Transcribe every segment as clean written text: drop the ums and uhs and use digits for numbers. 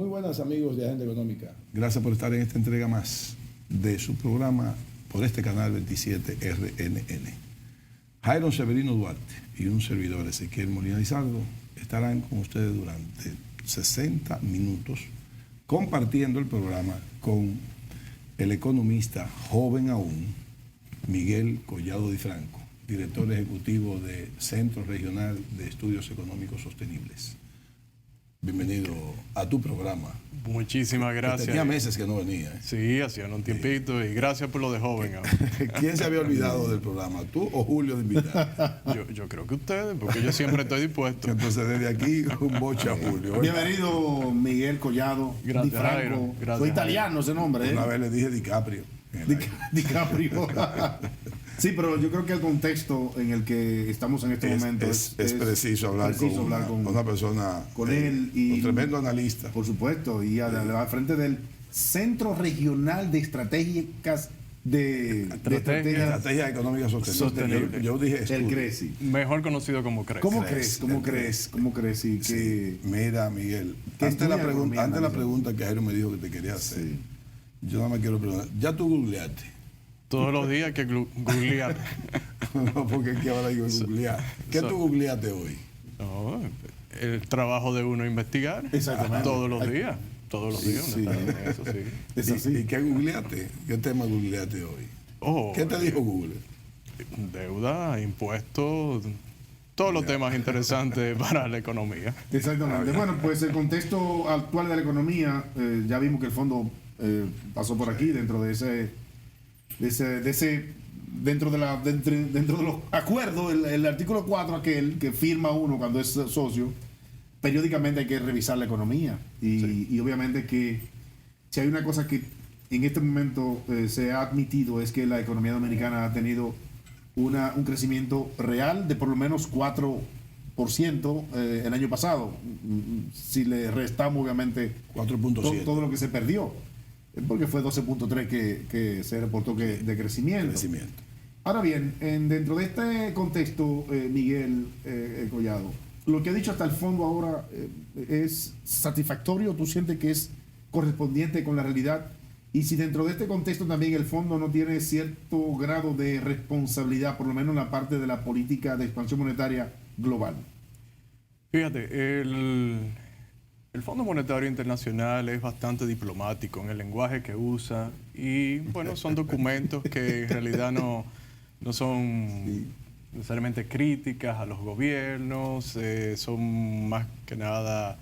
Muy buenas amigos de Agenda Económica. Gracias por estar en esta entrega más de su programa por este canal 27 RNN. Jairo Severino Duarte y un servidor Ezequiel Molina Lizardo estarán con ustedes durante 60 minutos compartiendo el programa con el economista joven aún, Miguel Collado Di Franco, director ejecutivo de Centro Regional de Estudios Económicos Sostenibles. Bienvenido a tu programa. Muchísimas gracias. Tenía meses que no venía. Sí, hacían un tiempito y gracias por lo de joven. ¿Quién se había olvidado del programa? ¿Tú o Julio de invitar? Yo creo que ustedes, porque yo siempre estoy dispuesto. Entonces desde aquí un boche a Julio. Bienvenido Miguel Collado Di Franco. Soy italiano ese nombre. Una vez le dije DiCaprio. DiCaprio. Sí, pero yo creo que el contexto en el que estamos en este momento es preciso hablar con una persona, con él y un tremendo analista. Por supuesto, y al frente del Centro Regional de Estratégicas Estrategia Económica Sostenible. Yo dije el CRESI. Mejor conocido como CRESI. ¿Cómo crees? Y que, mira, Miguel, antes la pregunta que Jairo me dijo que te quería hacer, yo nada más quiero preguntar, ¿ya tú googleaste? Todos los días hay que googlear. No, porque es que ahora digo googlear. ¿Qué tú googleaste hoy? No, el trabajo de uno investigar. Exactamente. Todos los días. Sí. Eso sí. Es así. ¿Y qué googleaste? ¿Qué tema googleaste hoy? ¿Qué te dijo Google? Deuda, impuestos, todos los temas interesantes para la economía. Exactamente. Bueno, pues el contexto actual de la economía, ya vimos que el fondo pasó por aquí dentro de dentro de los acuerdos, el artículo 4 aquel que firma uno cuando es socio, periódicamente hay que revisar la economía y obviamente que si hay una cosa que en este momento se ha admitido es que la economía dominicana ha tenido un crecimiento real de por lo menos 4% el año pasado, si le restamos obviamente 4.7 todo lo que se perdió, porque fue 12.3 que se reportó de crecimiento. Ahora bien, dentro de este contexto, Miguel Collado, lo que ha dicho hasta el fondo ahora es satisfactorio. ¿Tú sientes que es correspondiente con la realidad? Y si dentro de este contexto también el fondo no tiene cierto grado de responsabilidad, por lo menos en la parte de la política de expansión monetaria global. Fíjate, el Fondo Monetario Internacional es bastante diplomático en el lenguaje que usa y, bueno, son documentos que en realidad no son necesariamente críticas a los gobiernos, son más que nada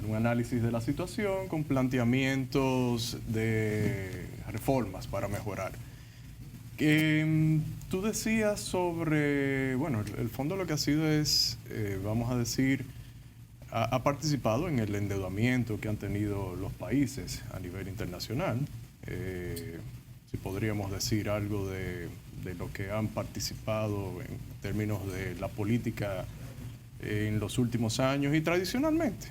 un análisis de la situación con planteamientos de reformas para mejorar. Tú decías sobre, bueno, el fondo lo que ha sido es, vamos a decir, ha participado en el endeudamiento que han tenido los países a nivel internacional. Si podríamos decir algo de lo que han participado en términos de la política en los últimos años y tradicionalmente.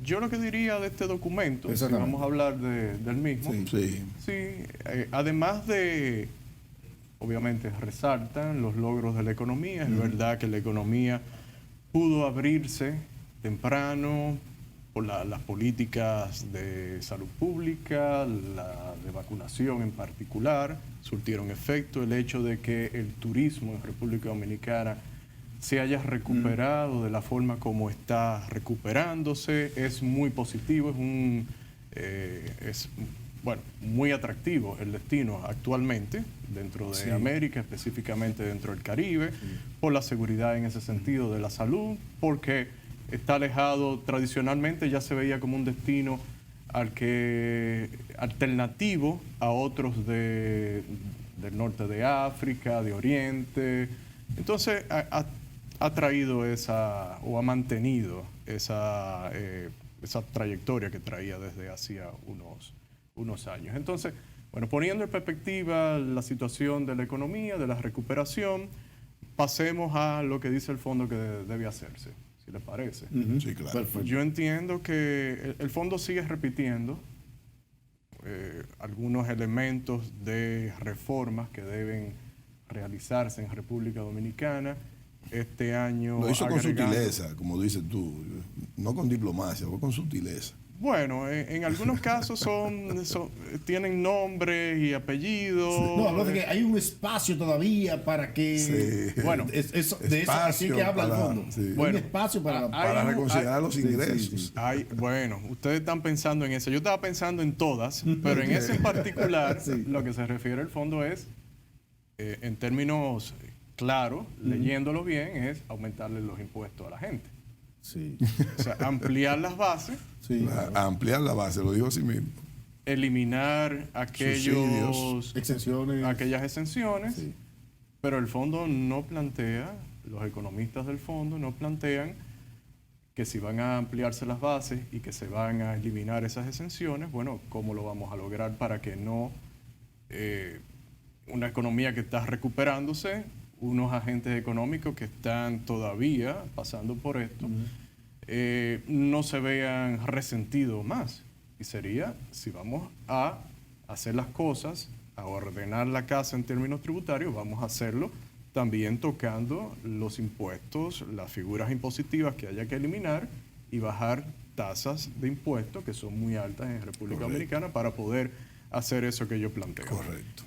Yo lo que diría de este documento, si vamos a hablar del mismo, además de, obviamente, resaltan los logros de la economía. Es verdad que la economía pudo abrirse temprano por las políticas de salud pública, la de vacunación en particular, surtieron efecto. El hecho de que el turismo en República Dominicana se haya recuperado de la forma como está recuperándose es muy positivo, es muy atractivo el destino actualmente dentro de América, específicamente dentro del Caribe, por la seguridad en ese sentido de la salud, porque está alejado, tradicionalmente ya se veía como un destino alternativo a otros del norte de África, de Oriente. Entonces ha traído o ha mantenido esa trayectoria que traía desde hacía unos años. Entonces, bueno, poniendo en perspectiva la situación de la economía, de la recuperación, pasemos a lo que dice el fondo que debe hacerse, si le parece. Sí, claro. Perfecto. Yo entiendo que el fondo sigue repitiendo algunos elementos de reformas que deben realizarse en República Dominicana este año. Lo hizo con agregando. sutileza, como dices tú, no con diplomacia, fue con sutileza. Bueno, en algunos casos tienen nombres y apellidos. No, hablo de que hay un espacio todavía para que... Sí. Bueno, de eso así que habla el fondo. sí. Hay Bueno, un espacio para... Para reconsiderar los ingresos. sí. Bueno, ustedes están pensando en eso. Yo estaba pensando en todas, pero en ese en particular, Sí. lo que se refiere al fondo es, en términos claros, leyéndolo bien, es aumentarle los impuestos a la gente. Sí, O sea, ampliar las bases, sí. A ampliar la base, lo dijo así mismo. eliminar Subsidios, Exenciones. aquellas exenciones, Sí. pero el fondo no plantea, los economistas del fondo no plantean que si van a ampliarse las bases y que se van a eliminar esas exenciones, bueno, ¿cómo lo vamos a lograr para que no una economía que está recuperándose, unos agentes económicos que están todavía pasando por esto, no se vean resentidos más? Y sería, si vamos a hacer las cosas, a ordenar la casa en términos tributarios, vamos a hacerlo también tocando los impuestos, las figuras impositivas que haya que eliminar y bajar tasas de impuestos que son muy altas en República Dominicana para poder hacer eso que yo planteo. Correcto.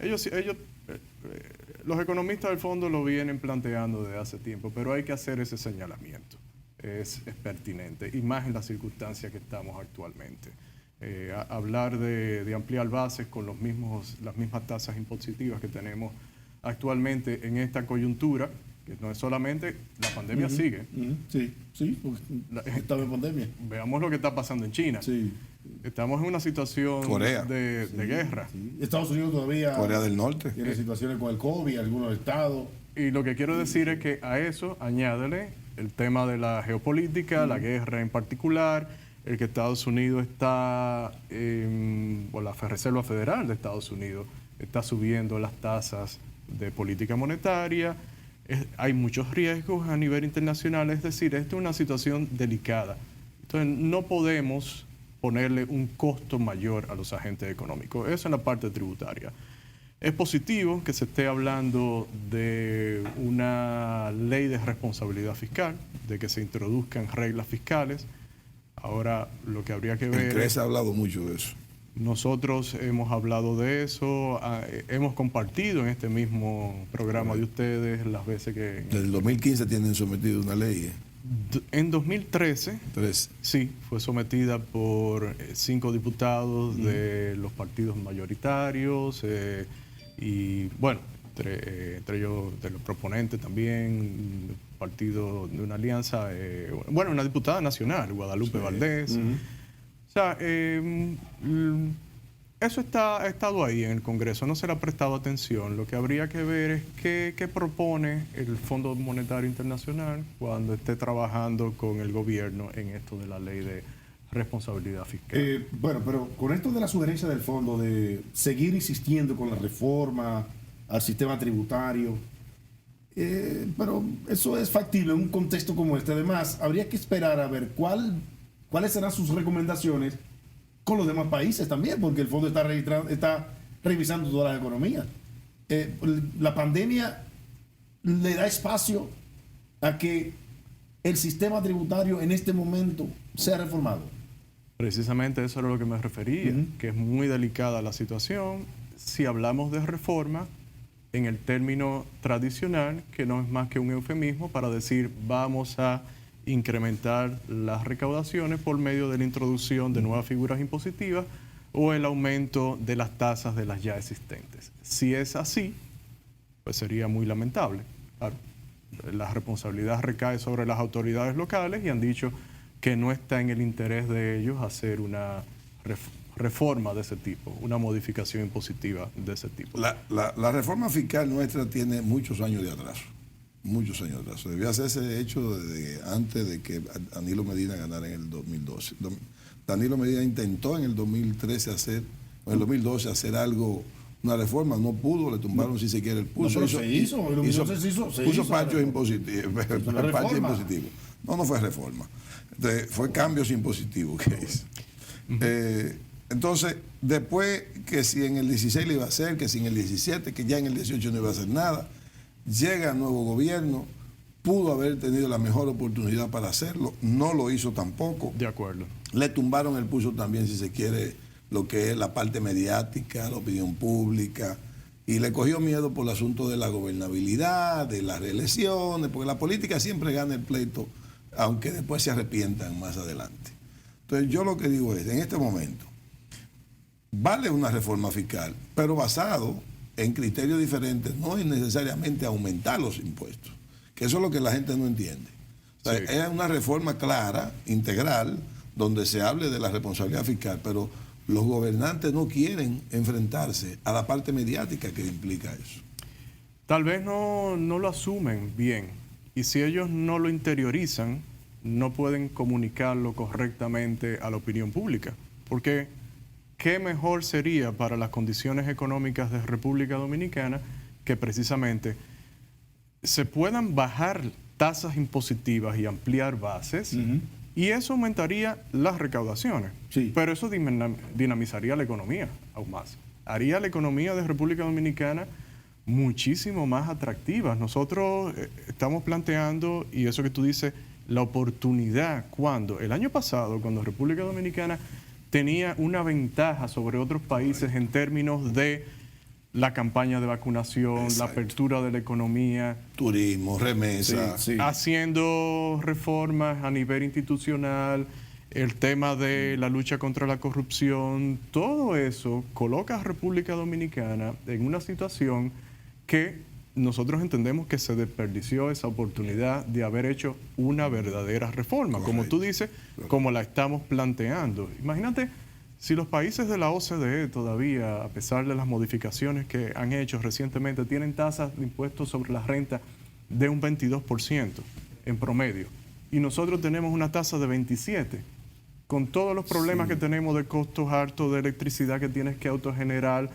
Los economistas del fondo lo vienen planteando desde hace tiempo, pero hay que hacer ese señalamiento. Es pertinente, y más en las circunstancias que estamos actualmente. Hablar de ampliar bases con las mismas tasas impositivas que tenemos actualmente en esta coyuntura, que no es solamente, la pandemia sigue. Sí, porque estaba en pandemia. Veamos lo que está pasando en China. Sí. Estamos en una situación Corea. de guerra. Sí. Estados Unidos todavía Corea del Norte. tiene situaciones con el COVID, algunos estados. Y lo que quiero decir es que a eso añádele el tema de la geopolítica, la guerra en particular, el que Estados Unidos está, o la Reserva Federal de Estados Unidos está subiendo las tasas de política monetaria. Hay muchos riesgos a nivel internacional, es decir, esta es una situación delicada. Entonces, no podemos ponerle un costo mayor a los agentes económicos. Eso en la parte tributaria. Es positivo que se esté hablando de una ley de responsabilidad fiscal, de que se introduzcan reglas fiscales. Ahora, lo que habría que ver... El CRES ha hablado mucho de eso. Nosotros hemos hablado de eso, hemos compartido en este mismo programa de ustedes las veces que... Desde el 2015 tienen sometido una ley. En 2013, 3. sí, fue sometida por 5 diputados de los partidos mayoritarios y, bueno, entre ellos de los proponentes también, partido de una alianza, bueno, una diputada nacional, Guadalupe Valdés. O sea, eso ha estado ahí en el Congreso, no se le ha prestado atención. Lo que habría que ver es qué propone el Fondo Monetario Internacional cuando esté trabajando con el gobierno en esto de la ley de responsabilidad fiscal. Bueno, pero con esto de la sugerencia del fondo de seguir insistiendo con la reforma al sistema tributario, pero eso es factible en un contexto como este. Además, habría que esperar a ver cuáles serán sus recomendaciones con los demás países también, porque el fondo está revisando todas las economías. La pandemia le da espacio a que el sistema tributario en este momento sea reformado. Precisamente eso era lo que me refería, que es muy delicada la situación. Si hablamos de reforma, en el término tradicional, que no es más que un eufemismo para decir vamos a incrementar las recaudaciones por medio de la introducción de nuevas figuras impositivas o el aumento de las tasas de las ya existentes. Si es así, pues sería muy lamentable. Claro, la responsabilidad recae sobre las autoridades locales y han dicho que no está en el interés de ellos hacer una reforma de ese tipo, una modificación impositiva de ese tipo. La reforma fiscal nuestra tiene muchos años de atraso. Muchos años atrás. Debió hacerse hecho desde antes de que Danilo Medina ganara en el 2012. Danilo Medina intentó en el 2013 en el 2012 hacer algo, una reforma, no pudo, le tumbaron si se quiere el pulso. No, se hizo puso parches impositivos. No fue reforma. Fue cambios impositivos que hizo. Entonces, después que si en el 16 le iba a hacer, que si en el 17, que ya en el 18 no iba a hacer nada, llega el nuevo gobierno, pudo haber tenido la mejor oportunidad para hacerlo, no lo hizo tampoco. De acuerdo. Le tumbaron el pulso también, si se quiere, lo que es la parte mediática, la opinión pública, y le cogió miedo por el asunto de la gobernabilidad, de las reelecciones, porque la política siempre gana el pleito, aunque después se arrepientan más adelante. Entonces yo lo que digo es, en este momento, vale una reforma fiscal, pero basado en criterios diferentes, no es necesariamente aumentar los impuestos, que eso es lo que la gente no entiende. O sea, sí, es una reforma clara, integral, donde se hable de la responsabilidad fiscal, pero los gobernantes no quieren enfrentarse a la parte mediática que implica eso. Tal vez no lo asumen bien, y si ellos no lo interiorizan, no pueden comunicarlo correctamente a la opinión pública, porque ¿qué mejor sería para las condiciones económicas de República Dominicana que precisamente se puedan bajar tasas impositivas y ampliar bases? Y eso aumentaría las recaudaciones, sí, pero eso dinamizaría la economía aún más. Haría la economía de República Dominicana muchísimo más atractiva. Nosotros estamos planteando, y eso que tú dices, la oportunidad cuando, el año pasado, cuando República Dominicana tenía una ventaja sobre otros países en términos de la campaña de vacunación, exacto, la apertura de la economía, turismo, remesas, sí, sí, haciendo reformas a nivel institucional, el tema de la lucha contra la corrupción, todo eso coloca a República Dominicana en una situación que nosotros entendemos que se desperdició esa oportunidad de haber hecho una verdadera reforma, correcto, como tú dices, correcto, como la estamos planteando. Imagínate si los países de la OCDE todavía, a pesar de las modificaciones que han hecho recientemente, tienen tasas de impuestos sobre la renta de un 22% en promedio, y nosotros tenemos una tasa de 27%, con todos los problemas sí, que tenemos de costos altos, de electricidad que tienes que autogenerar,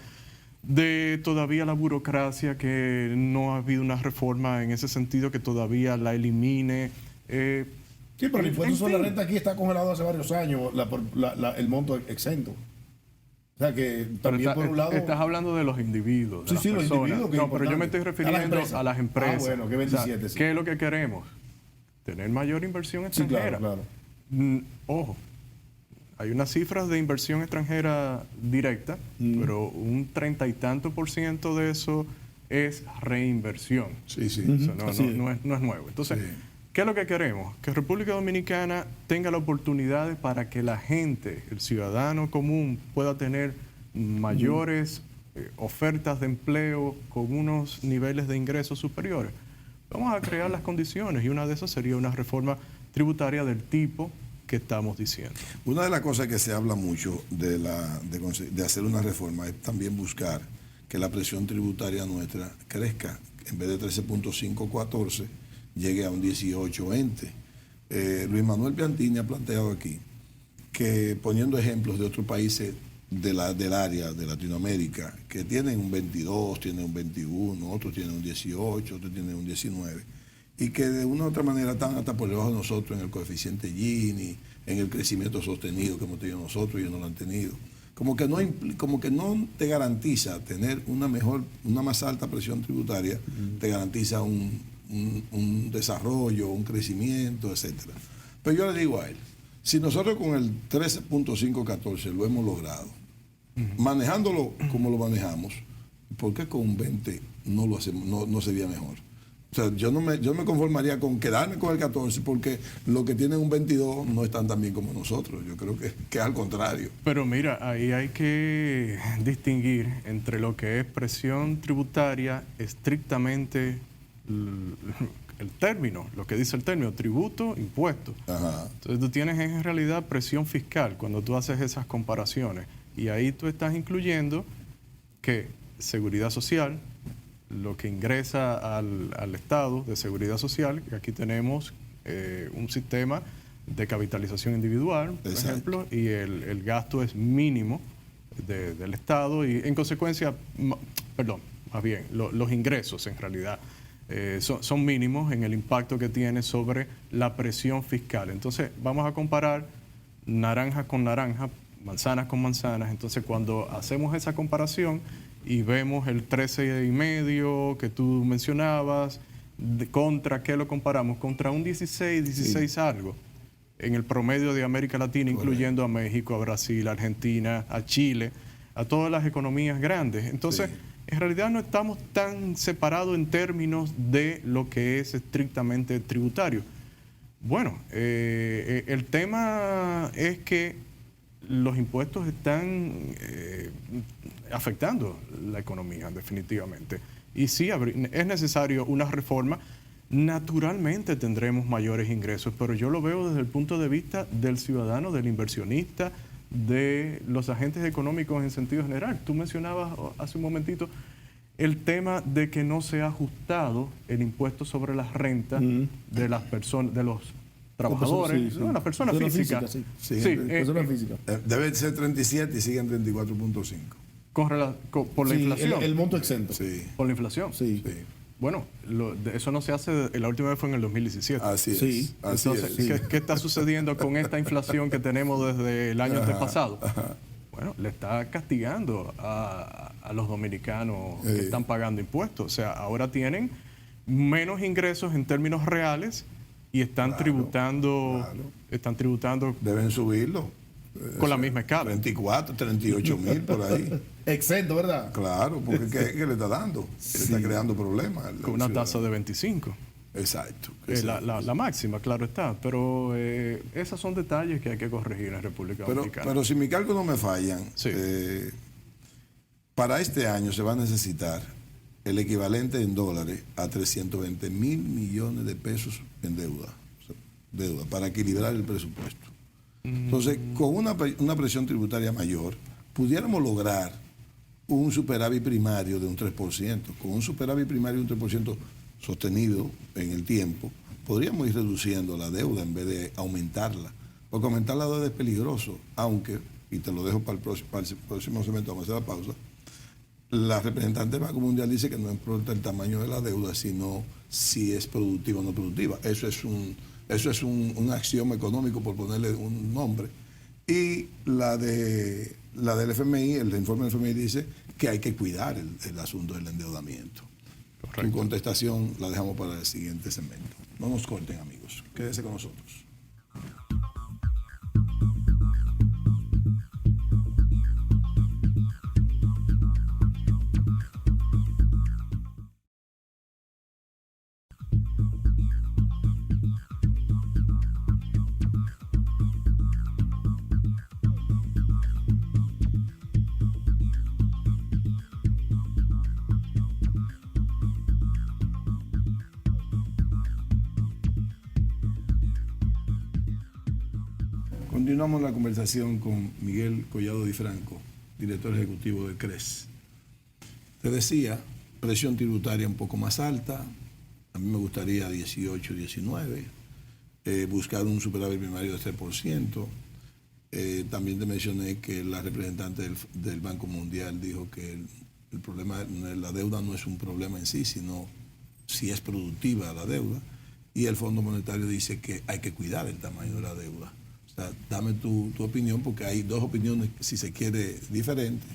de todavía la burocracia, que no ha habido una reforma en ese sentido que todavía la elimine. Sí, pero el impuesto sobre la renta aquí está congelado hace varios años, el monto exento. O sea que también por un lado... Estás hablando de los individuos, de sí, las los individuos. No, pero yo me estoy refiriendo a las empresas. Ah, bueno, que 27, o sea, sí. ¿qué es lo que queremos? Tener mayor inversión extranjera. Sí, claro, Ojo, hay unas cifras de inversión extranjera directa, pero un 30 y tanto % de eso es reinversión. Sí, sí. O sea, no es nuevo. Entonces, sí, ¿qué es lo que queremos? Que República Dominicana tenga la oportunidad para que la gente, el ciudadano común, pueda tener mayores ofertas de empleo con unos niveles de ingresos superiores. Vamos a crear las condiciones, y una de esas sería una reforma tributaria del tipo que estamos diciendo. Una de las cosas que se habla mucho de hacer una reforma es también buscar que la presión tributaria nuestra crezca, en vez de 13.5, 14, llegue a un 18, 20. Luis Manuel Piantini ha planteado aquí que, poniendo ejemplos de otros países del área de Latinoamérica, que tienen un 22, tienen un 21, otros tienen un 18, otros tienen un 19, y que de una u otra manera están hasta por debajo de nosotros en el coeficiente Gini, en el crecimiento sostenido que hemos tenido nosotros y ellos no lo han tenido. Como que no te garantiza tener una más alta presión tributaria, te garantiza un desarrollo, un crecimiento, etcétera. Pero yo le digo a él, si nosotros con el 13.514 lo hemos logrado, manejándolo como lo manejamos, ¿por qué con un 20 no lo hacemos, no sería mejor? O sea, yo me conformaría con quedarme con el 14, porque los que tienen un 22 no están tan bien como nosotros. Yo creo que es al contrario. Pero mira, ahí hay que distinguir entre lo que es presión tributaria estrictamente el término, lo que dice el término, tributo, impuesto. Ajá. Entonces tú tienes en realidad presión fiscal cuando tú haces esas comparaciones, y ahí tú estás incluyendo que seguridad social, lo que ingresa al Estado de seguridad social, que aquí tenemos un sistema de capitalización individual, por exacto, ejemplo, y el gasto es mínimo del Estado, y en consecuencia, más bien, los ingresos en realidad son mínimos en el impacto que tiene sobre la presión fiscal. Entonces, vamos a comparar naranja con naranja, manzanas con manzanas. Entonces, cuando hacemos esa comparación y vemos el 13,5 que tú mencionabas, ¿Contra qué lo comparamos? Contra un 16 algo en el promedio de América Latina, incluyendo a México, a Brasil, a Argentina, a Chile, a todas las economías grandes. Entonces, en realidad no estamos tan separados en términos de lo que es estrictamente tributario. Bueno, el tema es que los impuestos están afectando la economía, definitivamente. Y sí, es necesario una reforma. Naturalmente tendremos mayores ingresos, pero yo lo veo desde el punto de vista del ciudadano, del inversionista, de los agentes económicos en sentido general. Tú mencionabas hace un momentito el tema de que no se ha ajustado el impuesto sobre las rentas de las personas, de los trabajadores, no, las personas físicas. Personas físicas. Debe ser 37 y siguen 34.5. Por la inflación. El monto exento. Sí. Por la inflación. Sí. Bueno, eso no se hace, la última vez fue en el 2017. Así es. Sí. Así Entonces, es. ¿qué está sucediendo con esta inflación que tenemos desde el año antepasado? Bueno, le está castigando a los dominicanos que están pagando impuestos. O sea, ahora tienen menos ingresos en términos reales y están tributando. Deben subirlo. Con la misma escala. 34, 38 mil por ahí. Exento, ¿verdad? Claro, porque ¿qué le está dando? Le está creando problemas. Con una tasa de 25. Exacto. La máxima, claro está. Pero esos son detalles que hay que corregir en la República Dominicana. Pero si mis cálculos no me fallan, Sí. para este año se va a necesitar el equivalente en dólares a 320 mil millones de pesos en deuda para equilibrar el presupuesto. Entonces, con una presión tributaria mayor, pudiéramos lograr un superávit primario de un 3%. Con un superávit primario de un 3% sostenido en el tiempo, podríamos ir reduciendo la deuda en vez de aumentarla. Porque aumentar la deuda es peligroso, aunque, y te lo dejo para el próximo segmento, vamos a hacer la pausa, la representante del Banco Mundial dice que no importa el tamaño de la deuda, sino si es productiva o no productiva. Eso es un axioma económico, por ponerle un nombre. Y la del FMI, el informe del FMI dice que hay que cuidar el asunto del endeudamiento. Correcto. Su contestación la dejamos para el siguiente segmento. No nos corten, amigos. Quédese con nosotros. Continuamos la conversación con Miguel Collado Di Franco, director ejecutivo de CRES. Te decía, presión tributaria un poco más alta, a mí me gustaría 18, 19, buscar un superávit primario de 3%. También te mencioné que la representante del Banco Mundial dijo que el problema, la deuda no es un problema en sí, sino si es productiva la deuda. Y el Fondo Monetario dice que hay que cuidar el tamaño de la deuda. O sea, dame tu opinión, porque hay dos opiniones, si se quiere, diferentes.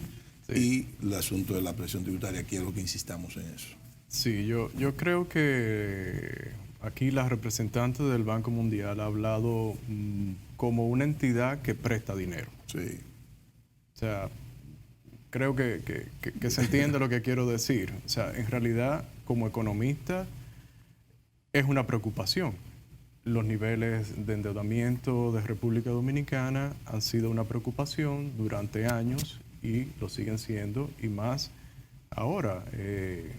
Sí. Y el asunto de la presión tributaria, quiero que insistamos en eso. Sí, yo creo que aquí la representante del Banco Mundial ha hablado como una entidad que presta dinero. Sí. O sea, creo que se entiende lo que quiero decir. O sea, en realidad, como economista, es una preocupación. Los niveles de endeudamiento de República Dominicana han sido una preocupación durante años y lo siguen siendo, y más ahora, en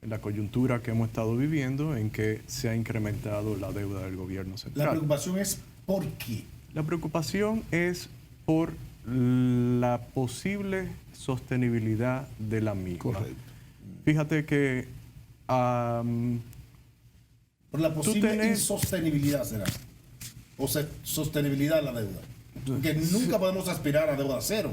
la coyuntura que hemos estado viviendo, en que se ha incrementado la deuda del gobierno central. La preocupación es ¿por qué? La preocupación es por la posible sostenibilidad de la misma. Correcto. Fíjate que Por la posible insostenibilidad, será. O sea, sostenibilidad de la deuda. Porque nunca podemos aspirar a deuda cero.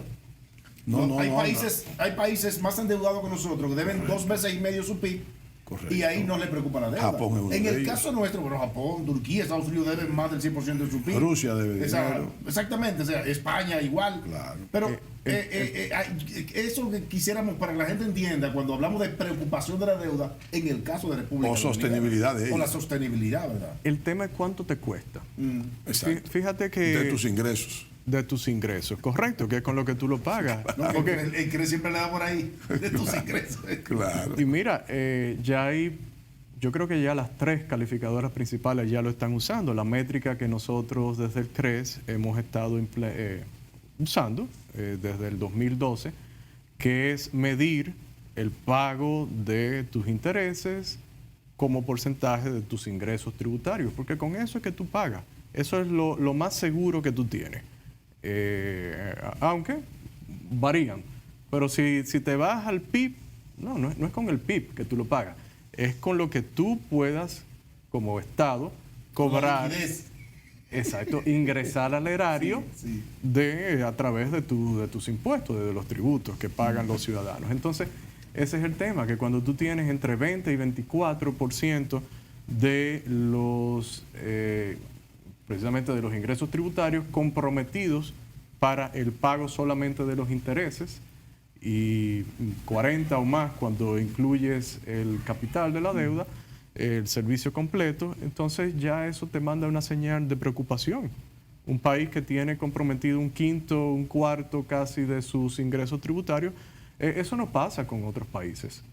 Hay países más endeudados que nosotros, que deben 2 meses y medio su PIB. Correcto. Y ahí no le preocupa la deuda. Japón es uno en de el ellos. caso nuestro, bueno, Japón, Turquía, Estados Unidos deben más del 100% de su PIB. Rusia debe dinero. Exactamente, o sea, España igual. Claro. Pero eso que quisiéramos para que la gente entienda cuando hablamos de preocupación de la deuda en el caso de República O sostenibilidad de Dominicana. O la ella. sostenibilidad, ¿verdad? El tema es cuánto te cuesta. Exacto. Fíjate que... De tus ingresos. De tus ingresos, correcto, que es con lo que tú lo pagas. No, Porque- el CRE siempre le da por ahí de tus ingresos. Claro. y mira, ya hay, yo creo que ya las 3 calificadoras principales ya lo están usando. La métrica que nosotros desde el CRES hemos estado usando desde el 2012, que es medir el pago de tus intereses como porcentaje de tus ingresos tributarios, porque con eso es que tú pagas. Eso es lo más seguro que tú tienes. Aunque varían. Pero si te vas al PIB, no es con el PIB que tú lo pagas. Es con lo que tú puedas, como Estado, cobrar. La liquidez. Exacto, ingresar al erario Sí. a través de tus impuestos, de los tributos que pagan los ciudadanos. Entonces, ese es el tema, que cuando tú tienes entre 20 y 24% de los, precisamente de los ingresos tributarios comprometidos para el pago solamente de los intereses, y 40 o más cuando incluyes el capital de la deuda, el servicio completo, entonces ya eso te manda una señal de preocupación. Un país que tiene comprometido un quinto, un cuarto casi de sus ingresos tributarios, eso no pasa con otros países.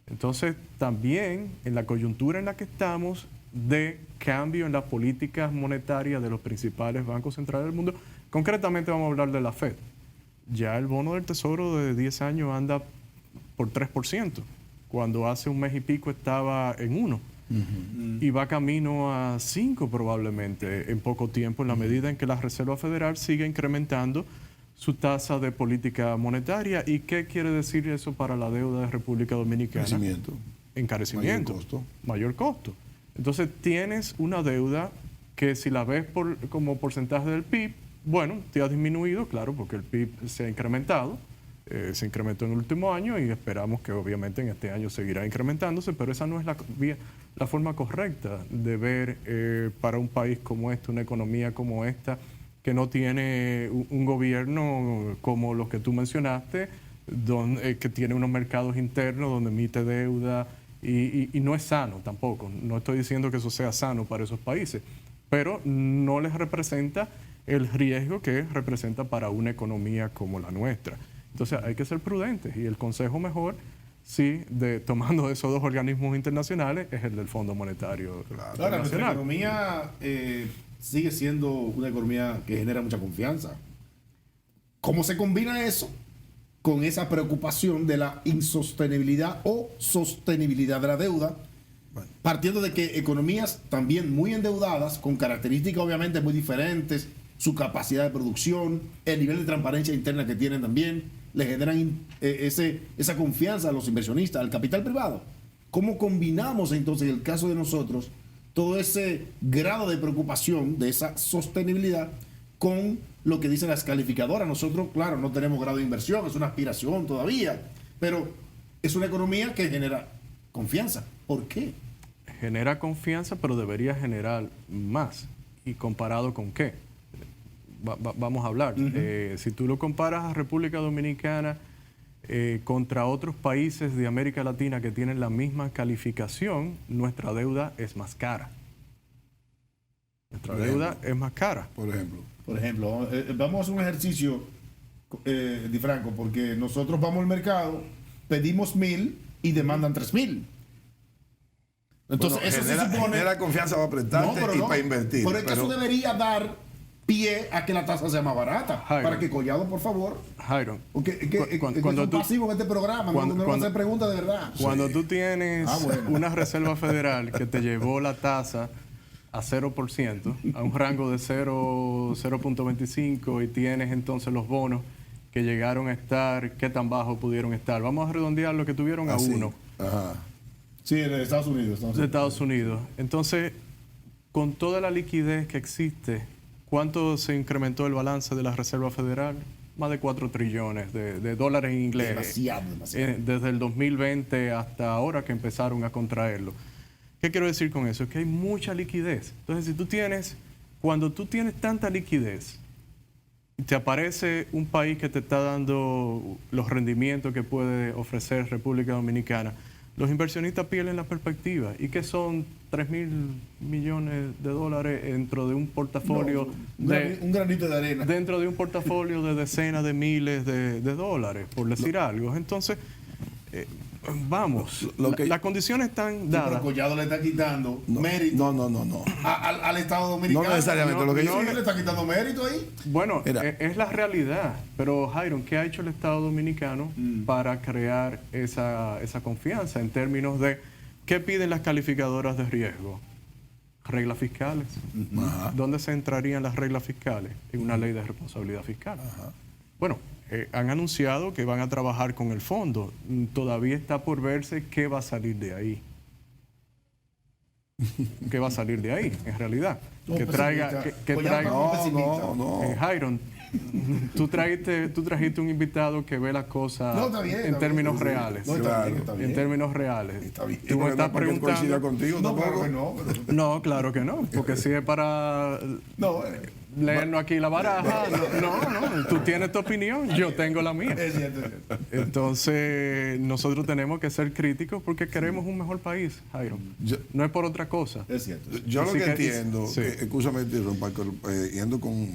Entonces también en la coyuntura en la que estamos de cambio en las políticas monetarias de los principales bancos centrales del mundo, concretamente vamos a hablar de la Fed. Ya el bono del Tesoro de 10 años anda por 3%, cuando hace un mes y pico estaba en 1%. Y va camino a 5 probablemente en poco tiempo, en la medida en que la Reserva Federal sigue incrementando su tasa de política monetaria. ¿Y qué quiere decir eso para la deuda de República Dominicana? Crecimiento. Encarecimiento. Mayor costo. Mayor costo. Entonces tienes una deuda que si la ves como porcentaje del PIB, bueno, te ha disminuido, claro, porque el PIB se ha incrementado. Se incrementó en el último año y esperamos que obviamente en este año seguirá incrementándose, pero esa no es la forma correcta de ver para un país como este, una economía como esta, que no tiene un gobierno como los que tú mencionaste, que tiene unos mercados internos donde emite deuda y no es sano tampoco. No estoy diciendo que eso sea sano para esos países, pero no les representa el riesgo que representa para una economía como la nuestra. Entonces hay que ser prudentes y el consejo mejor, sí, tomando esos 2 organismos internacionales, es el del Fondo Monetario Ahora, nuestra Internacional. economía sigue siendo una economía que genera mucha confianza. ¿Cómo se combina eso con esa preocupación de la insostenibilidad o sostenibilidad de la deuda? Bueno. Partiendo de que economías también muy endeudadas, con características obviamente muy diferentes, su capacidad de producción, el nivel de transparencia interna que tienen también, le generan esa confianza a los inversionistas, al capital privado. ¿Cómo combinamos entonces, en el caso de nosotros, todo ese grado de preocupación de esa sostenibilidad con lo que dicen las calificadoras? Nosotros, claro, no tenemos grado de inversión, es una aspiración todavía, pero es una economía que genera confianza. ¿Por qué? Genera confianza, pero debería generar más. ¿Y comparado con qué? Vamos a hablar. Si tú lo comparas a República Dominicana contra otros países de América Latina que tienen la misma calificación, nuestra deuda es más cara. Nuestra deuda es más cara. Por ejemplo. Por ejemplo, vamos a hacer un ejercicio, Di Franco, porque nosotros vamos al mercado, pedimos 1.000 y demandan 3.000. Entonces, Bueno, eso se supone... genera confianza para prestarte y para invertir. Pero es que eso debería dar pie a que la tasa sea más barata. Jairo. Para que Collado, por favor... Jairo, Porque cuando son tú- pasivos en este programa, no me van a hacer preguntas de verdad. cuando tú tienes Bueno. una reserva federal que te llevó la tasa a 0%, a un rango de 0.25 y tienes entonces los bonos que llegaron a estar, ¿qué tan bajo pudieron estar? Vamos a redondear lo que tuvieron a Así. 1 Ajá. Sí, en Estados Unidos. de Estados Unidos. Entonces, con toda la liquidez que existe, ¿cuánto se incrementó el balance de la Reserva Federal? más de 4 trillones de dólares en inglés. Demasiado. Desde el 2020 hasta ahora que empezaron a contraerlo. ¿Qué quiero decir con eso? Es que hay mucha liquidez. Entonces, cuando tú tienes tanta liquidez, te aparece un país que te está dando los rendimientos que puede ofrecer República Dominicana, los inversionistas pierden la perspectiva. ¿Y qué son 3.000 millones de dólares dentro de un portafolio? Un granito de arena. Dentro de un portafolio de decenas de miles de dólares, por decir algo. Entonces, vamos, las condiciones están dadas. Pero Collado le está quitando mérito. No. Al Estado Dominicano. No necesariamente. Lo que yo le está quitando mérito ahí. Bueno, es la realidad. Pero, Jairo, ¿qué ha hecho el Estado Dominicano para crear esa confianza en términos de qué piden las calificadoras de riesgo? Reglas fiscales. Ajá. ¿Dónde se entrarían las reglas fiscales? En una ley de responsabilidad fiscal. Ajá. Bueno, han anunciado que van a trabajar con el fondo. Todavía está por verse qué va a salir de ahí. ¿Qué va a salir de ahí, en realidad? Que traiga... No. Jairon, tú trajiste un invitado que ve las cosas en términos reales. En términos reales. Está bien. Tú me estás preguntando... Contigo, No, claro que no. Porque si es para... leernos aquí la baraja. No, tú tienes tu opinión, yo tengo la mía. Es cierto. Entonces, nosotros tenemos que ser críticos porque queremos un mejor país, Jairo. No es por otra cosa. Es cierto. Yo lo que entiendo, sí. escúchame, yendo con,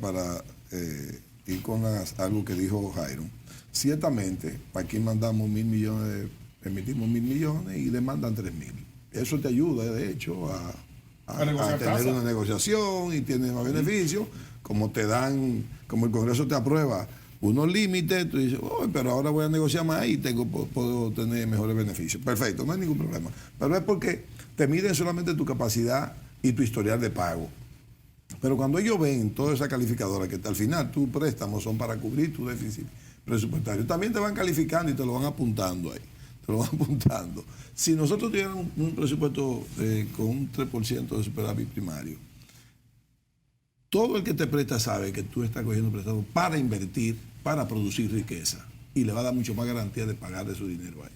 para ir con algo que dijo Jairo, ciertamente, aquí mandamos 1.000 millones, emitimos 1.000 millones y demandan 3.000. Eso te ayuda, de hecho, a tener una negociación y tiene más beneficios, como el Congreso te aprueba unos límites, tú dices, pero ahora voy a negociar más y puedo tener mejores beneficios. Perfecto, no hay ningún problema. Pero es porque te miden solamente tu capacidad y tu historial de pago. Pero cuando ellos ven toda esa calificadora, que al final tus préstamos son para cubrir tu déficit presupuestario, también te van calificando y te lo van apuntando ahí. Te lo van apuntando. Si nosotros tuviéramos un presupuesto con un 3% de superávit primario, todo el que te presta sabe que tú estás cogiendo prestado para invertir, para producir riqueza, y le va a dar mucho más garantía de pagarle su dinero a él.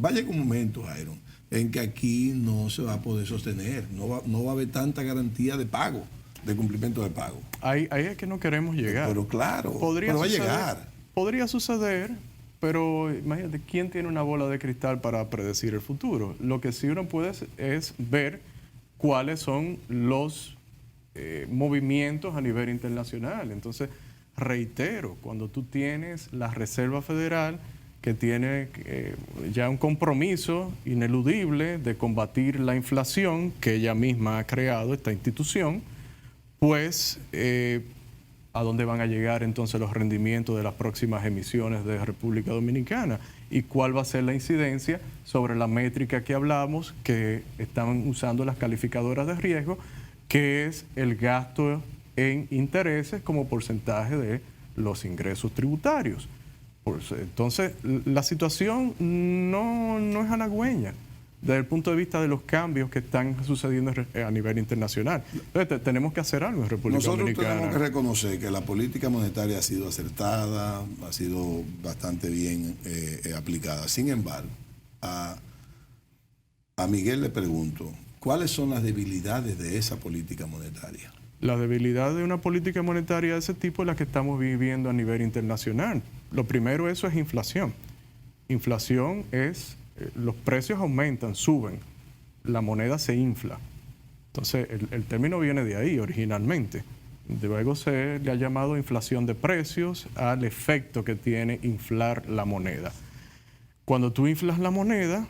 Va a llegar un momento, Jairo, en que aquí no se va a poder sostener, no va a haber tanta garantía de pago, de cumplimiento de pago. Ahí es que no queremos llegar. Pero claro, pero va a llegar. Podría suceder, pero imagínate, ¿quién tiene una bola de cristal para predecir el futuro? Lo que sí uno puede es ver cuáles son los movimientos a nivel internacional. Entonces, reitero, cuando tú tienes la Reserva Federal que tiene ya un compromiso ineludible de combatir la inflación que ella misma ha creado, esta institución, pues ¿a dónde van a llegar entonces los rendimientos de las próximas emisiones de República Dominicana? ¿Y cuál va a ser la incidencia sobre la métrica que hablamos, que están usando las calificadoras de riesgo, que es el gasto en intereses como porcentaje de los ingresos tributarios? Entonces, la situación no es halagüeña desde el punto de vista de los cambios que están sucediendo a nivel internacional. Entonces, tenemos que hacer algo en República Dominicana. Nosotros tenemos que reconocer que la política monetaria ha sido acertada, ha sido bastante bien aplicada. Sin embargo, a Miguel le pregunto, ¿cuáles son las debilidades de esa política monetaria? La debilidad de una política monetaria de ese tipo es la que estamos viviendo a nivel internacional. Lo primero, eso es inflación. Inflación es, los precios aumentan, suben, la moneda se infla. Entonces, el término viene de ahí originalmente. Luego se le ha llamado inflación de precios al efecto que tiene inflar la moneda. Cuando tú inflas la moneda,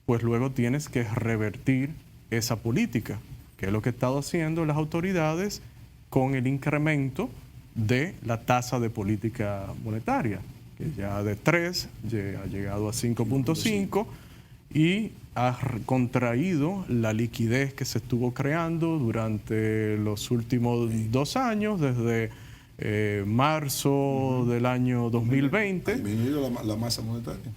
pues luego tienes que revertir esa política, que es lo que han estado haciendo las autoridades con el incremento de la tasa de política monetaria, que ya de 3 ha llegado a 5.5 y ha contraído la liquidez que se estuvo creando durante los últimos 2 años, desde marzo del año 2020. ¿Ha disminuido la masa monetaria?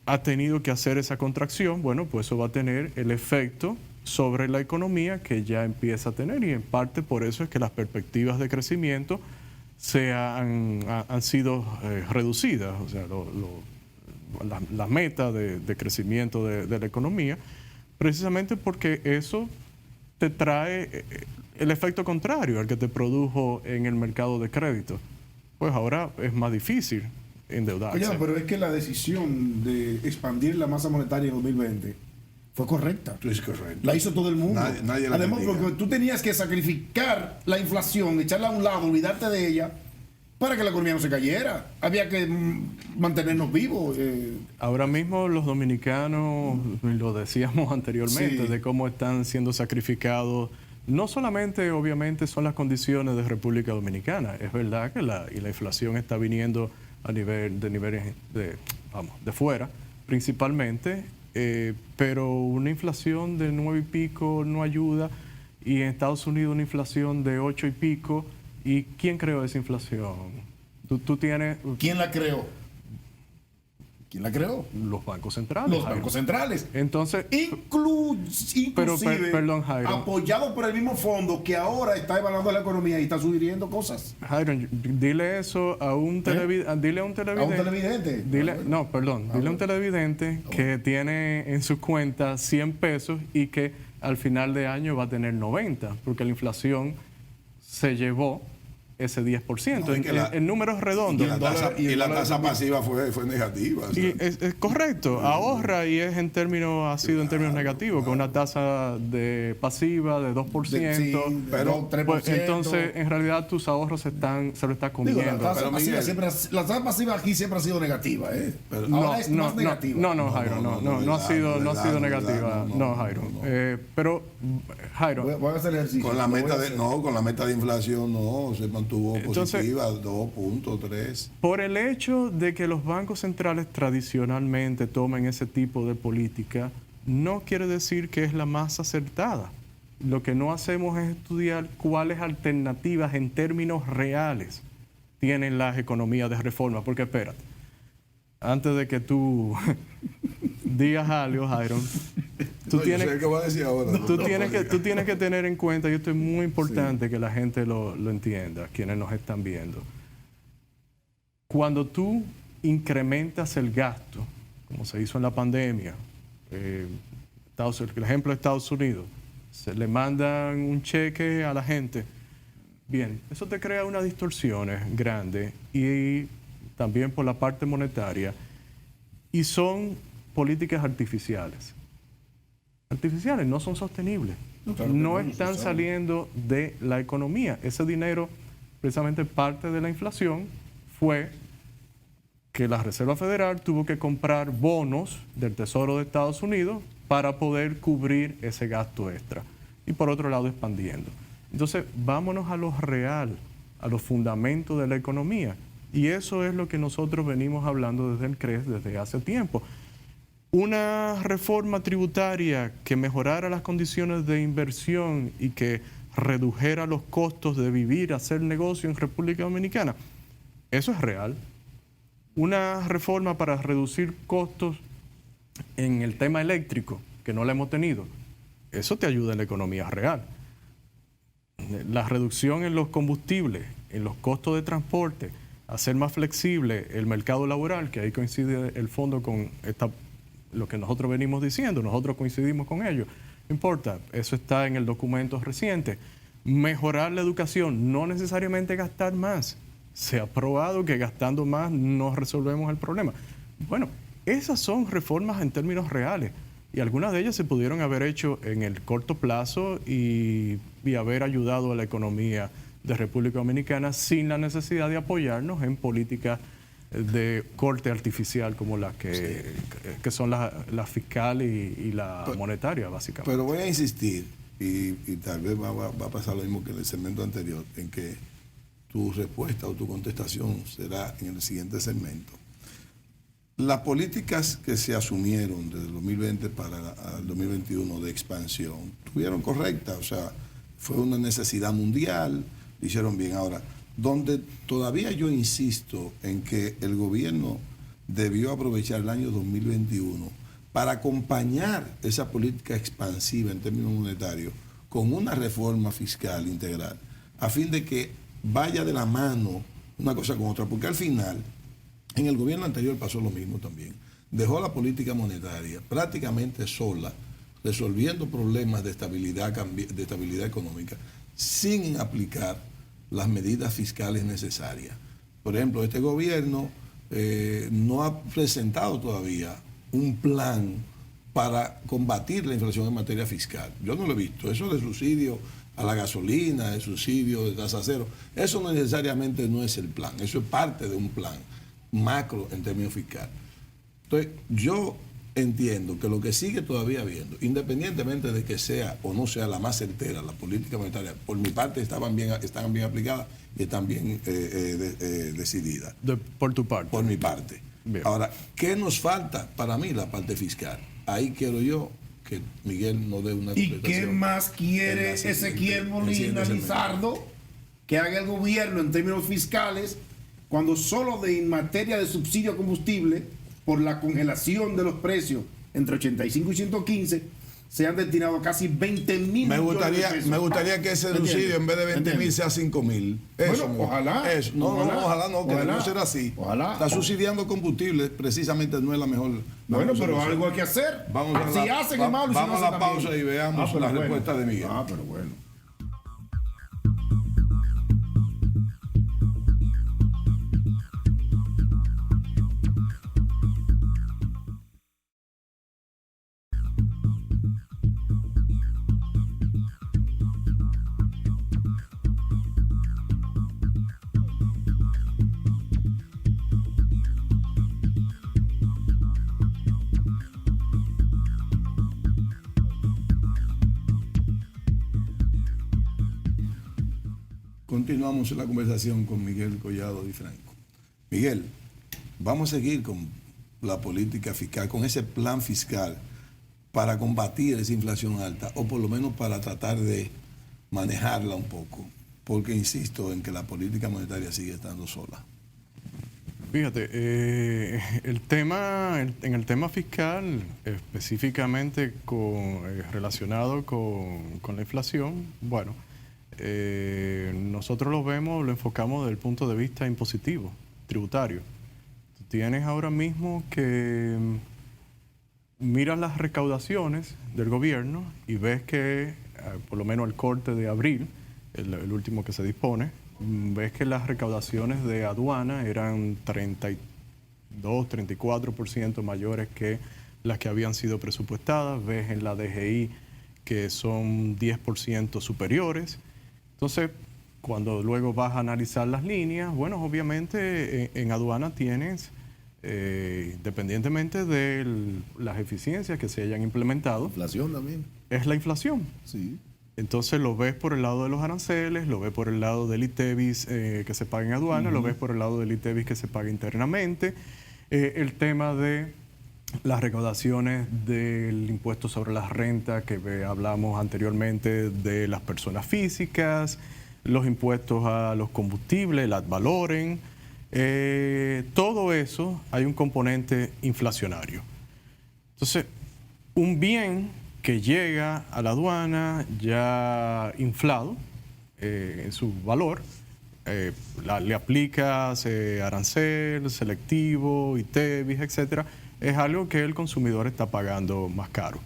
Ha tenido que hacer esa contracción. Bueno, pues eso va a tener el efecto sobre la economía que ya empieza a tener, y en parte por eso es que las perspectivas de crecimiento han sido reducidas, o sea, las metas de crecimiento de la economía, precisamente porque eso te trae el efecto contrario al que te produjo en el mercado de crédito. Pues ahora es más difícil endeudarse. Oye, pero es que la decisión de expandir la masa monetaria en 2020 fue correcta. Es correcto. La hizo todo el mundo. Nadie la Además, critica. porque tú tenías que sacrificar la inflación, echarla a un lado, olvidarte de ella, para que la economía no se cayera. Había que mantenernos vivos. Ahora mismo los dominicanos, lo decíamos anteriormente, Sí. de cómo están siendo sacrificados. No solamente, obviamente, son las condiciones de República Dominicana. Es verdad que la inflación está viniendo a niveles de fuera, principalmente, pero una inflación de 9 y pico no ayuda, y en Estados Unidos una inflación de 8 y pico. ¿Y quién creó esa inflación? Tú tienes ¿Quién la creó? ¿Quién la creó? los bancos centrales. Los Jairo. bancos centrales. Entonces, Inclusive, perdón, Jairo. apoyado por el mismo fondo que ahora está evaluando la economía y está sugiriendo cosas. Jairo, dile eso a un televidente. Dile a un A un televidente. televidente. Dile a un televidente que tiene en su cuenta 100 pesos y que al final de año va a tener 90, porque la inflación se llevó ese 10%. No, es que en números redondos. Y la tasa pasiva fue negativa. O sea. Y es correcto, ahorra y ha sido en términos negativos, con una tasa de pasiva de 2%. Pero 3%. Pues, entonces, en realidad, tus ahorros se lo está comiendo. Digo, la tasa pasiva Miguel, la tasa pasiva aquí siempre ha sido negativa. Pero- Ahora es más negativa. No, Jairo, no ha sido negativa. No, Jairo. Pero, Jairo, Voy a hacer el ejercicio. Con la Lo voy a meta hacer. con la meta de inflación no, se mantuvo Entonces, positiva, 2.3. por el hecho de que los bancos centrales tradicionalmente tomen ese tipo de política, no quiere decir que es la más acertada. Lo que no hacemos es estudiar cuáles alternativas en términos reales tienen las economías de reforma. Porque espérate, antes de que tú digas algo, Jairo, tú Yo sé qué voy a decir ahora. tú tienes que tener en cuenta, y esto es muy importante que la gente lo entienda, quienes nos están viendo. Cuando tú incrementas el gasto, como se hizo en la pandemia, el ejemplo de Estados Unidos, se le mandan un cheque a la gente. Bien, eso te crea unas distorsiones grandes, y también por la parte monetaria, y son políticas artificiales. Artificiales, no son sostenibles. No están saliendo de la economía. Ese dinero, precisamente parte de la inflación, fue que la Reserva Federal tuvo que comprar bonos del Tesoro de Estados Unidos para poder cubrir ese gasto extra. Y por otro lado, expandiendo. Entonces, vámonos a lo real, a los fundamentos de la economía. Y eso es lo que nosotros venimos hablando desde el CRES desde hace tiempo. Una reforma tributaria que mejorara las condiciones de inversión y que redujera los costos de vivir, hacer negocio en República Dominicana, eso es real. Una reforma para reducir costos en el tema eléctrico, que no la hemos tenido, eso te ayuda en la economía real. La reducción en los combustibles, en los costos de transporte, hacer más flexible el mercado laboral, que ahí coincide el fondo con lo que nosotros venimos diciendo, nosotros coincidimos con ello. No importa, eso está en el documento reciente. Mejorar la educación, no necesariamente gastar más. Se ha probado que gastando más no resolvemos el problema. Bueno, esas son reformas en términos reales, y algunas de ellas se pudieron haber hecho en el corto plazo y haber ayudado a la economía de República Dominicana sin la necesidad de apoyarnos en políticas de corte artificial como las que son la fiscal y la monetaria, básicamente. Pero voy a insistir, y tal vez va a pasar lo mismo que en el segmento anterior, en que tu respuesta o tu contestación será en el siguiente segmento. Las políticas que se asumieron desde el 2020 para el 2021 de expansión estuvieron correctas, o sea, fue una necesidad mundial, lo hicieron bien. Ahora, donde todavía yo insisto en que el gobierno debió aprovechar el año 2021 para acompañar esa política expansiva en términos monetarios con una reforma fiscal integral, a fin de que vaya de la mano una cosa con otra, porque al final, en el gobierno anterior pasó lo mismo también. Dejó la política monetaria prácticamente sola, resolviendo problemas de estabilidad económica, sin aplicar las medidas fiscales necesarias. Por ejemplo, este gobierno no ha presentado todavía un plan para combatir la inflación en materia fiscal. Yo no lo he visto. Eso de subsidio a la gasolina, de subsidio de tasa cero, eso no necesariamente no es el plan. Eso es parte de un plan macro en términos fiscales. Entonces, yo entiendo que lo que sigue todavía habiendo, independientemente de que sea o no sea la más certera, la política monetaria, por mi parte están bien aplicadas y están bien decididas. Por tu parte. Por mi parte. Bien. Ahora, ¿qué nos falta? Para mí, la parte fiscal. Ahí quiero yo que Miguel nos dé una ¿Y qué más quiere Ezequiel Molina Lizardo que haga el gobierno en términos fiscales cuando solo en materia de subsidio a combustible, por la congelación de los precios entre 85 y 115, se han destinado casi 20 mil millones de pesos? Me gustaría que ese subsidio en vez de 20.000 sea 5.000. Bueno, ojalá. Eso. Ojalá no, que no será así. Ojalá. Está subsidiando combustible, precisamente no es la mejor. Bueno, pero algo hay que hacer. Vamos a la pausa y veamos la respuesta de Miguel. Pero bueno. Continuamos la conversación con Miguel Collado Di Franco. Miguel, vamos a seguir con la política fiscal, con ese plan fiscal para combatir esa inflación alta, o por lo menos para tratar de manejarla un poco, porque insisto en que la política monetaria sigue estando sola. Fíjate, en el tema fiscal, específicamente relacionado con la inflación, bueno, nosotros lo enfocamos desde el punto de vista impositivo, tributario. Tú tienes ahora mismo que miras las recaudaciones del gobierno y ves que, por lo menos al corte de abril, el último que se dispone, ves que las recaudaciones de aduana eran 34% mayores que las que habían sido presupuestadas. Ves en la DGI que son 10% superiores. Entonces, cuando luego vas a analizar las líneas, bueno, obviamente en aduana tienes, independientemente de las eficiencias que se hayan implementado, Inflación también. es la inflación. Sí. Entonces lo ves por el lado de los aranceles, lo ves por el lado del ITEVIS que se paga en aduana, lo ves por el lado del ITEVIS que se paga internamente. El tema de las recaudaciones del impuesto sobre las rentas que hablamos anteriormente de las personas físicas, los impuestos a los combustibles, el ad valorem, todo eso hay un componente inflacionario. Entonces, un bien que llega a la aduana ya inflado en su valor, le aplicas arancel, selectivo, ITEVIS, etcétera, es algo que el consumidor está pagando más caro.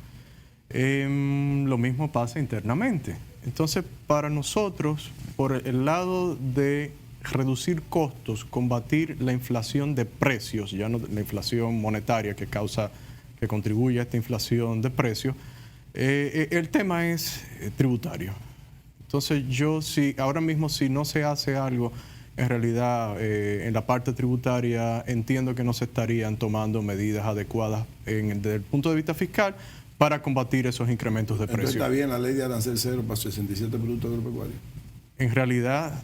Lo mismo pasa internamente. Entonces, para nosotros, por el lado de reducir costos, combatir la inflación de precios, ya no la inflación monetaria que contribuye a esta inflación de precios, el tema es tributario. Entonces, ahora mismo si no se hace algo, en realidad en la parte tributaria entiendo que no se estarían tomando medidas adecuadas desde el punto de vista fiscal para combatir esos incrementos de precios. ¿Está bien la ley de arancel cero para 67 productos agropecuarios? En realidad,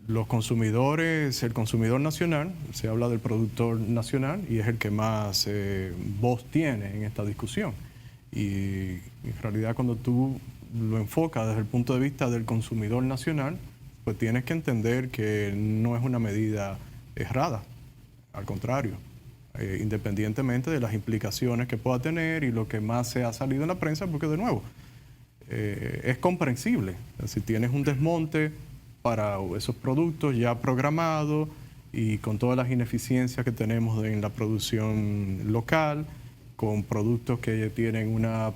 los consumidores, el consumidor nacional, se habla del productor nacional y es el que más voz tiene en esta discusión. Y en realidad cuando tú lo enfocas desde el punto de vista del consumidor nacional, pues tienes que entender que no es una medida errada, al contrario, independientemente de las implicaciones que pueda tener y lo que más se ha salido en la prensa, porque de nuevo, es comprensible. Si tienes un desmonte para esos productos ya programados y con todas las ineficiencias que tenemos en la producción local, con productos que tienen una,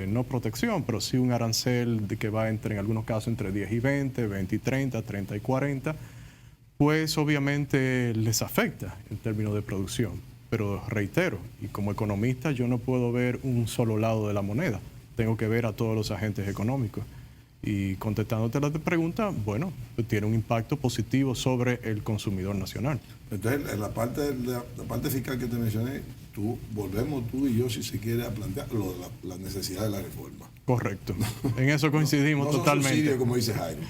no protección, pero sí un arancel que va en algunos casos entre 10 y 20, 20 y 30, 30 y 40, pues obviamente les afecta en términos de producción. Pero reitero, y como economista yo no puedo ver un solo lado de la moneda, tengo que ver a todos los agentes económicos. Y contestándote la pregunta, bueno, pues tiene un impacto positivo sobre el consumidor nacional. Entonces, en la parte fiscal que te mencioné, volvemos tú y yo, si se quiere, a plantear la necesidad de la reforma. Correcto. En eso coincidimos no totalmente. Subsidio, como dice Jairo.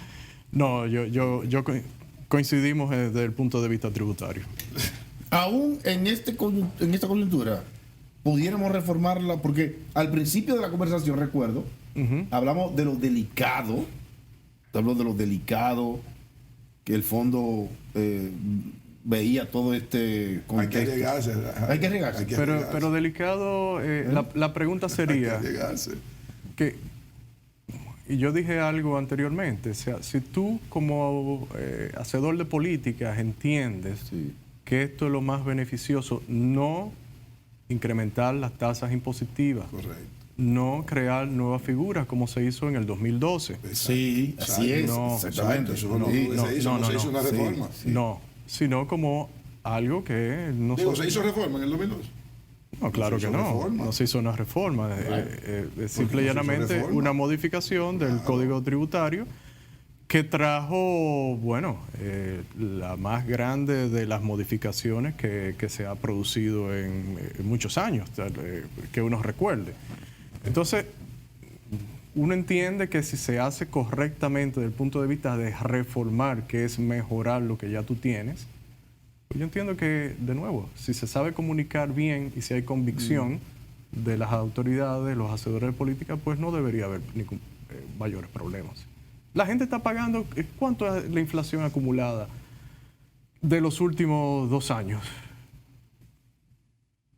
No, yo coincidimos desde el punto de vista tributario. Aún en esta coyuntura, pudiéramos reformarla, porque al principio de la conversación, recuerdo, hablamos de lo delicado, que el fondo veía todo este contexto. Hay que arriesgarse. Pero delicado, la pregunta sería que, y yo dije algo anteriormente, o sea, si tú como hacedor de políticas entiendes que esto es lo más beneficioso, no incrementar las tasas impositivas. Correcto. No crear nuevas figuras como se hizo en el 2012. Exacto. Sí, así es. No, exactamente. Eso no se hizo una reforma. No, sino como algo que no ¿se hizo reforma en el 2012? No, claro que no. No se hizo una reforma. Es simple y llanamente una modificación del Código Tributario que trajo, bueno, la más grande de las modificaciones que se ha producido en muchos años, que uno recuerde. Entonces, uno entiende que si se hace correctamente desde el punto de vista de reformar, que es mejorar lo que ya tú tienes, pues yo entiendo que, de nuevo, si se sabe comunicar bien y si hay convicción de las autoridades, los hacedores de política, pues no debería haber mayores problemas. La gente está pagando, ¿cuánto es la inflación acumulada de los últimos 2 años?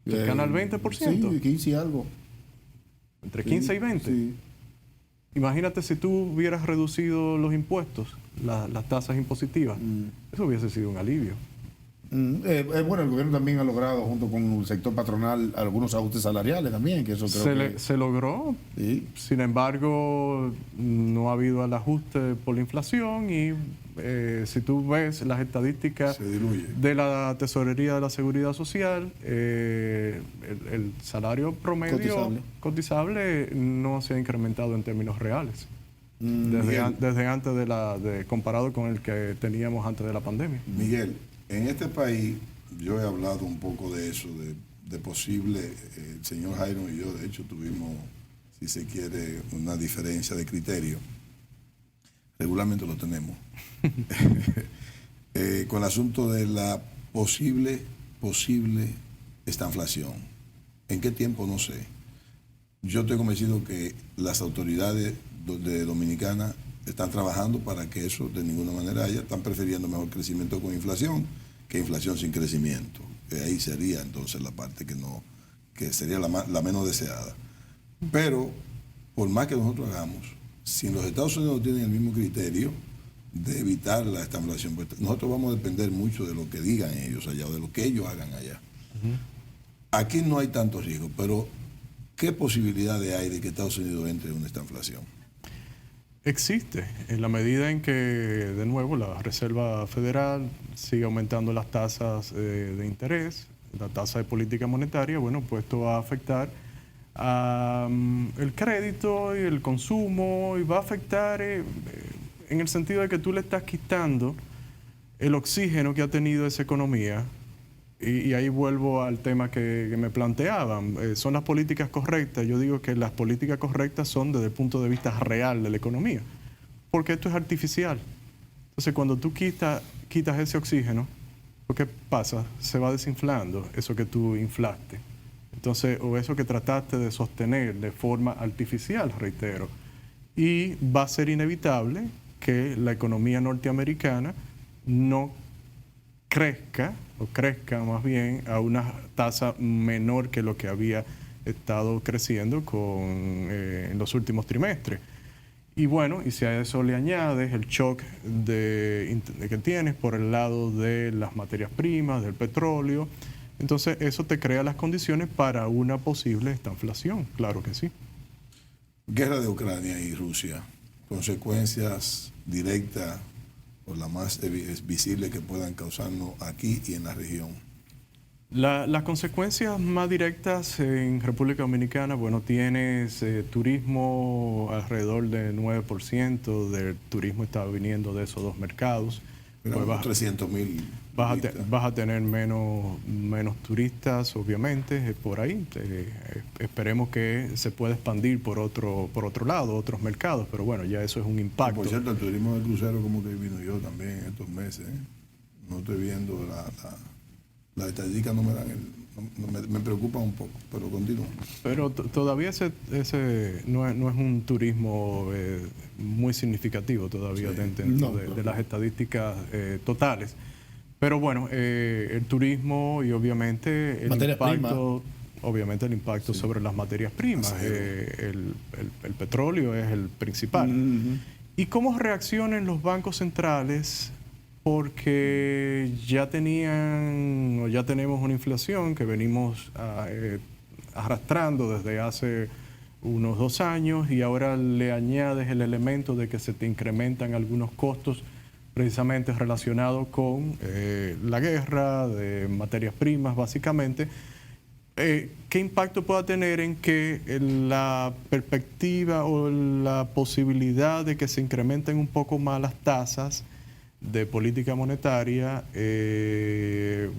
¿Cercana al 20%? Sí, 15 y algo. ¿Entre 15 y 20? Sí. Imagínate si tú hubieras reducido los impuestos, las tasas impositivas. Eso hubiese sido un alivio. Bueno, el gobierno también ha logrado, junto con el sector patronal, algunos ajustes salariales también, que eso creo se logró. Sí. Sin embargo, no ha habido el ajuste por la inflación y si tú ves las estadísticas de la Tesorería de la Seguridad Social, el salario promedio cotizable no se ha incrementado en términos reales. Desde antes comparado con el que teníamos antes de la pandemia. Miguel, en este país yo he hablado un poco de eso, de posible, el señor Jairo y yo de hecho tuvimos, si se quiere, una diferencia de criterio. Regularmente lo tenemos. Con el asunto de la posible estanflación. ¿En qué tiempo? No sé. Yo estoy convencido que las autoridades de Dominicana están trabajando para que eso de ninguna manera haya. Están prefiriendo mejor crecimiento con inflación que inflación sin crecimiento. Ahí sería entonces la parte que sería la menos deseada. Pero, por más que nosotros hagamos, si los Estados Unidos tienen el mismo criterio de evitar la estanflación, pues nosotros vamos a depender mucho de lo que digan ellos allá o de lo que ellos hagan allá. Aquí no hay tanto riesgo, pero ¿qué posibilidades hay de que Estados Unidos entre en una estanflación? Existe, en la medida en que, de nuevo, la Reserva Federal sigue aumentando las tasas de interés, la tasa de política monetaria, bueno, pues esto va a afectar el crédito y el consumo y va a afectar en el sentido de que tú le estás quitando el oxígeno que ha tenido esa economía. Y ahí vuelvo al tema que me planteaban. Son las políticas correctas. Yo digo que las políticas correctas son desde el punto de vista real de la economía, porque esto es artificial. Entonces, cuando tú quitas ese oxígeno, ¿qué pasa? Se va desinflando eso que tú inflaste. Entonces, o eso que trataste de sostener de forma artificial, reitero. Y va a ser inevitable que la economía norteamericana no crezca más bien a una tasa menor que lo que había estado creciendo en los últimos trimestres. Y bueno, y si a eso le añades el shock que tienes por el lado de las materias primas, del petróleo, entonces eso te crea las condiciones para una posible estanflación, claro que sí. Guerra de Ucrania y Rusia, consecuencias directas o las más visibles que puedan causarnos aquí y en la región. Las consecuencias más directas en República Dominicana, bueno, tienes turismo alrededor del 9% del turismo está viniendo de esos dos mercados. Pues 300,000. Vas a tener menos turistas, obviamente, por ahí. Esperemos que se pueda expandir por otro lado, otros mercados, pero bueno, ya eso es un impacto. Por cierto, el turismo de crucero como que disminuyó también estos meses. No estoy viendo las estadísticas, no me dan me preocupa un poco, pero continúa. Pero todavía ese no es un turismo muy significativo todavía dentro de las estadísticas totales. Pero bueno, el turismo y obviamente el impacto sobre las materias primas. El petróleo es el principal. ¿Y cómo reaccionan los bancos centrales? Porque ya tenemos una inflación que venimos arrastrando desde hace unos 2 años y ahora le añades el elemento de que se te incrementan algunos costos precisamente relacionados con la guerra de materias primas, básicamente. ¿Qué impacto pueda tener en que la perspectiva o la posibilidad de que se incrementen un poco más las tasas de política monetaria se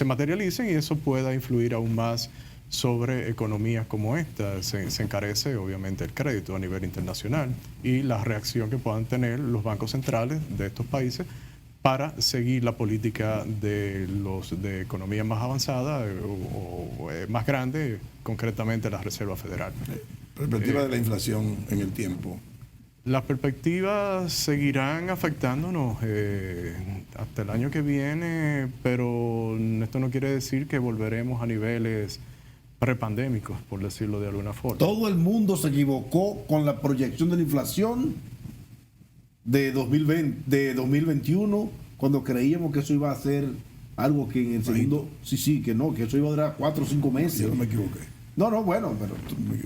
materialicen y eso pueda influir aún más sobre economías como esta? Se encarece obviamente el crédito a nivel internacional y la reacción que puedan tener los bancos centrales de estos países para seguir la política de economía más avanzada o más grande, concretamente la Reserva Federal. Perspectiva de la inflación en el tiempo. Las perspectivas seguirán afectándonos hasta el año que viene, pero esto no quiere decir que volveremos a niveles prepandémicos, por decirlo de alguna forma. Todo el mundo se equivocó con la proyección de la inflación de 2021, cuando creíamos que eso iba a ser algo que en el segundo... que eso iba a durar 4 o 5 meses. Yo no me equivoqué. No, bueno,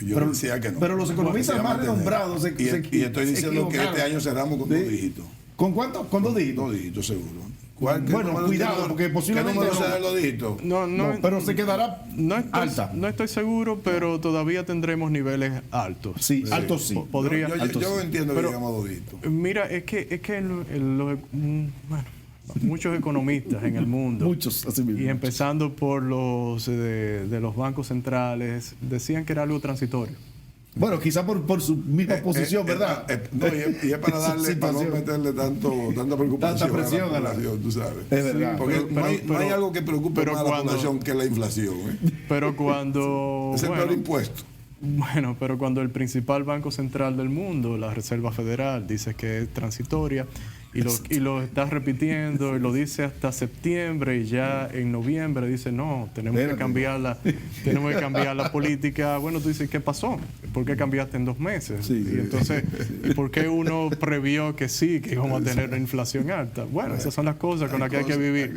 yo decía que no. Pero los economistas más renombrados y estoy diciendo que este año cerramos con 2 dígitos. ¿Con cuánto? ¿Con 2 dígitos? 2 dígitos, seguro. Bueno, cuidado, porque posiblemente... ¿Qué número será los dígitos? No, pero se quedará alta. No estoy seguro, pero todavía tendremos niveles altos. Sí, altos sí. Yo entiendo que digamos 2 dígitos. Mira, es que muchos economistas en el mundo, muchos, así mismo, y empezando por los de los bancos centrales, decían que era algo transitorio. Bueno, quizá por su misma posición, ¿verdad? Y es para darle, para no meterle tanta preocupación, tanta presión a la población, tú sabes. Es verdad. Porque no hay algo que preocupe más a la población que la inflación. Pero cuando... es el peor impuesto. Bueno, pero cuando el principal banco central del mundo, la Reserva Federal, dice que es transitoria y lo está repitiendo y lo dice hasta septiembre y ya en noviembre dice no, tenemos que cambiar la política. Bueno, tú dices, ¿qué pasó? ¿Por qué cambiaste en 2 meses? Y entonces, ¿por qué uno previó que sí, que íbamos a tener una inflación alta? Bueno, esas son las cosas con las que hay que vivir.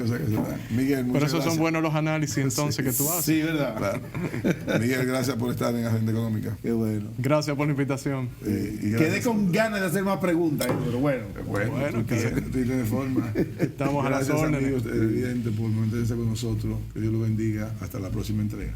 Miguel, pero esos son buenos los análisis entonces que tú haces. Sí, verdad. Claro. Miguel, gracias por estar en Agenda Económica. Qué bueno. Gracias por la invitación. Quedé con ganas de hacer más preguntas, pero bueno. Tú tienes forma. Estamos a las órdenes. Gracias, amigos televidentes, por mantenerse con nosotros. Que Dios los bendiga. Hasta la próxima entrega.